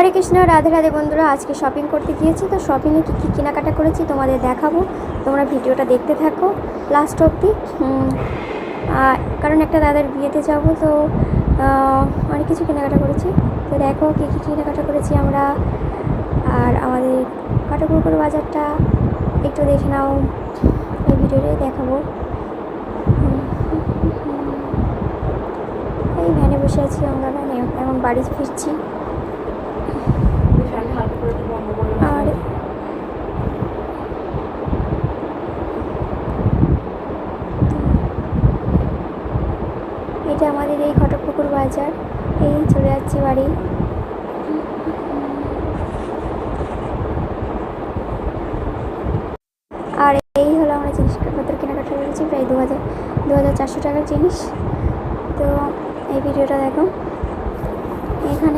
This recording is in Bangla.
হরে কৃষ্ণ, রাধে রাধে বন্ধুরা। আজকে শপিং করতে গিয়েছি, তো শপিংয়ে কী কী কেনাকাটা করেছি তোমাদের দেখাবো। তোমরা ভিডিওটা দেখতে থাকো লাস্ট অবধি, কারণ একটা দাদার বিয়েতে যাব, তো অনেক কিছু কেনাকাটা করেছি। তো দেখো কী কী কেনাকাটা করেছি আমরা। আর আমাদের কাটাকুড়কুর বাজারটা একটু দেখে নাও, এই ভিডিওটাই দেখাবো। এই ভ্যানে বসে আছি আমরা, ভ্যানে এখন বাড়ি ফিরছি। আর এটা আমাদের এই ঘটকপুকুর বাজার, এই চলে যাচ্ছি বাড়ি। আর এই হলো আমরা জিনিসপত্র কেনাকাটা করেছি, প্রায় 2400 টাকার জিনিস। তো এই ভিডিওটা দেখো। এখানে